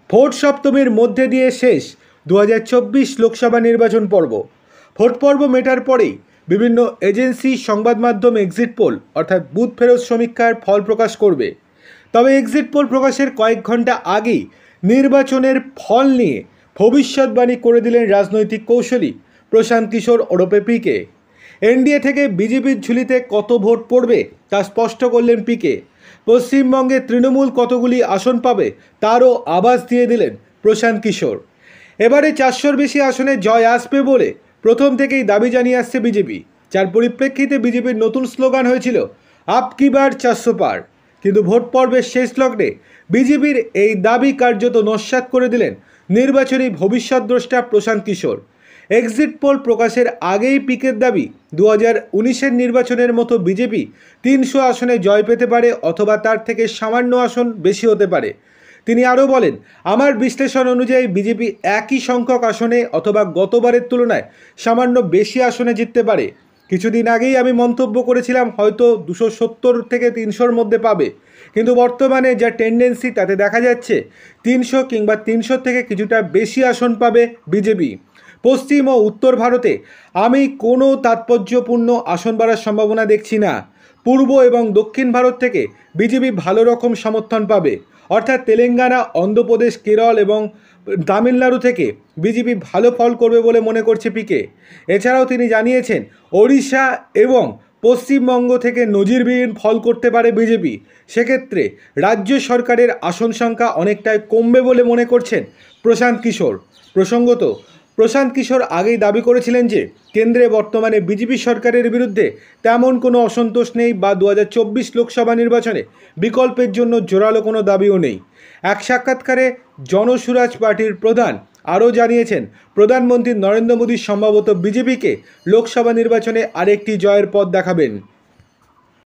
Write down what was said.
Vote সপ্তমীর মধ্যে দিয়ে শেষ 2024 লোকসভা নির্বাচন পর্ব। ভোট পর্ব মেটার পরেই বিভিন্ন এজেন্সি, সংবাদ মাধ্যম এক্সিট পোল অর্থাৎ বুথ ফেরত সমীক্ষার ফল প্রকাশ করবে। তবে এক্সিট পোল প্রকাশের কয়েক ঘন্টা আগেই নির্বাচনের ফল নিয়ে ভবিষ্যৎবাণী করে দিলেন রাজনৈতিক কৌশলী প্রশান্ত কিশোর ওরফে পিকে। এনডিএ থেকে বিজেপির ঝুলিতে কত ভোট পড়বে তা স্পষ্ট করলেন পিকে। পশ্চিমবঙ্গে তৃণমূল কতগুলি আসন পাবে তারও আভাস দিয়ে দিলেন প্রশান্ত কিশোর। এবারে 400-র বেশি আসনে জয় আসবে বলে প্রথম থেকেই দাবি জানিয়ে আসছে বিজেপি, যার পরিপ্রেক্ষিতে বিজেপির নতুন স্লোগান হয়েছিল আপ কি বার 400 পার। কিন্তু ভোট পর্বের শেষ লগ্নে বিজেপির এই দাবি কার্যত নস্যাৎ করে দিলেন নির্বাচনী ভবিষ্যৎদ্রষ্টা প্রশান্ত কিশোর। এক্সিট পোল প্রকাশের আগেই পিকের দাবি 2019-এর নির্বাচনের মতো বিজেপি 300 আসনে জয় পেতে পারে অথবা তার থেকে সামান্য আসন বেশি হতে পারে। তিনি আরও বলেন, আমার বিশ্লেষণ অনুযায়ী বিজেপি একই সংখ্যক আসনে অথবা গতবারের তুলনায় সামান্য বেশি আসনে জিততে পারে। কিছুদিন আগেই আমি মন্তব্য করেছিলাম হয়তো 270 থেকে 300-র মধ্যে পাবে, কিন্তু বর্তমানে যা টেন্ডেন্সি তাতে দেখা যাচ্ছে 300 কিংবা 300 থেকে কিছুটা বেশি আসন পাবে বিজেপি। পশ্চিম ও উত্তর ভারতে আমি কোনো তাৎপর্যপূর্ণ আসন বাড়ার সম্ভাবনা দেখছি না। পূর্ব এবং দক্ষিণ ভারত থেকে বিজেপি ভালো রকম সমর্থন পাবে, অর্থাৎ তেলেঙ্গানা, অন্ধ্রপ্রদেশ, কেরল এবং তামিলনাড়ু থেকে বিজেপি ভালো ফল করবে বলে মনে করছে পিকে। এছাড়াও তিনি জানিয়েছেন ওড়িশা এবং পশ্চিমবঙ্গ থেকে নজিরবিহীন ফল করতে পারে বিজেপি। সেক্ষেত্রে রাজ্য সরকারের আসন সংখ্যা অনেকটাই কমবে বলে মনে করছেন প্রশান্ত কিশোর। প্রসঙ্গত, প্রশান্ত কিশোর আগেই দাবি করেছিলেন যে কেন্দ্রে বর্তমানে বিজেপি সরকারের বিরুদ্ধে তেমন কোনো অসন্তোষ নেই বা 2024 লোকসভা নির্বাচনে বিকল্পের জন্য জোরালো কোনো দাবিও নেই। এক সাক্ষাৎকারে জনসুরাজ পার্টির প্রধান আরও জানিয়েছেন প্রধানমন্ত্রী নরেন্দ্র মোদী সম্ভবত বিজেপিকে লোকসভা নির্বাচনে আরেকটি জয়ের পথ দেখাবেন।